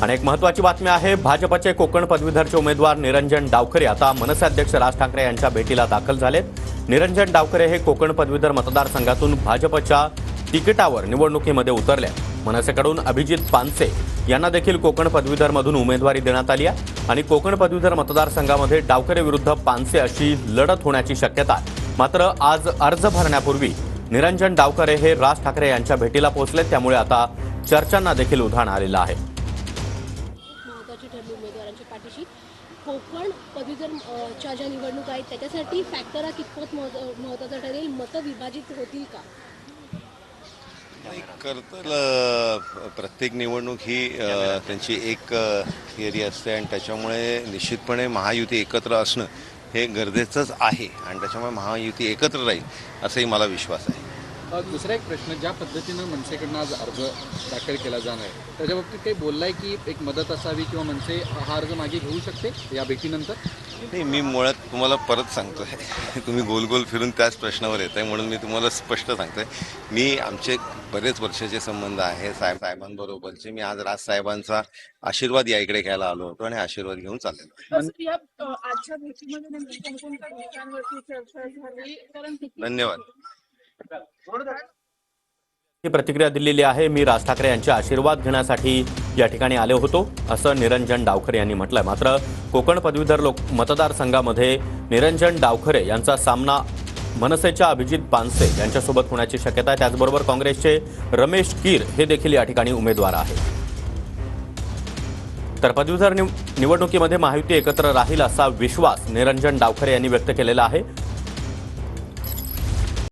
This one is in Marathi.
आणि एक महत्त्वाची बातमी आहे, भाजपचे कोकण पदवीधरचे उमेदवार निरंजन डावखरे आता मनसे अध्यक्ष राज ठाकरे यांच्या भेटीला दाखल झालेत। निरंजन डावखरे हे कोकण पदवीधर मतदारसंघातून भाजपच्या तिकिटावर निवडणुकीमध्ये उतरले। मनसेकडून अभिजित पानसे यांना देखील कोकण पदवीधरमधून उमेदवारी देण्यात आली आहे आणि कोकण पदवीधर मतदारसंघामध्ये डावखरे विरुद्ध पानसे अशी लढत होण्याची शक्यता आहे। मात्र आज अर्ज भरण्यापूर्वी निरंजन डावखरे हे राज ठाकरे यांच्या भेटीला पोहोचले, त्यामुळे आता चर्चांना देखील उधाण आलेलं आहे। उमेदवारांच्या पाठीशी कोकण पदवीधरच्या ज्या निवडणूक आहेत त्याच्यासाठी फॅक्टर हा कितपत महत्त्वाचा ठरेल? मतं विभाजित होतील का? प्रत्येक निवडणूक ही त्यांची एक थिअरी असते आणि त्याच्यामुळे निश्चितपणे महायुती एकत्र असणं हे गरजेचंच आहे आणि त्याच्यामुळे महायुती एकत्र राहील असाही मला विश्वास आहे। दुसरा एक प्रश्न, ज्या पद्धतीनं मनसेकडनं आज अर्ज दाखल केला जाणार आहे त्याच्या बाबतीत काही बोललाय की एक मदत असावी किंवा मनसे हा अर्ज मागे घेऊ शकते या भेटीनंतर? नाही, मी मुळात तुम्हाला परत सांगतोय, तुम्ही गोल गोल फिरून त्याच प्रश्नावर येत आहे म्हणून मी तुम्हाला स्पष्ट सांगतोय, मी आमचे बरेच वर्षाचे संबंध आहे साहेबांबरोबरचे। मी आज राज साहेबांचा आशीर्वाद या इकडे घ्यायला आलो होतो आणि आशीर्वाद घेऊन चाललेलो। धन्यवाद। ही प्रतिक्रिया दिलेली आहे, मी राज ठाकरे यांचे आशीर्वाद घेण्यासाठी या ठिकाणी आले होतो असं निरंजन डावखरे यांनी म्हटलंय। मात्र कोकण पदवीधर मतदारसंघामध्ये निरंजन डावखरे यांचा सामना मनसेच्या अभिजित पानसे यांच्यासोबत होण्याची शक्यता आहे। त्याचबरोबर काँग्रेसचे रमेश कीर हे देखील या ठिकाणी उमेदवार आहेत। तर पदवीधर निवडणुकीमध्ये महायुती एकत्र राहील असा विश्वास निरंजन डावखरे यांनी व्यक्त केलेला आहे।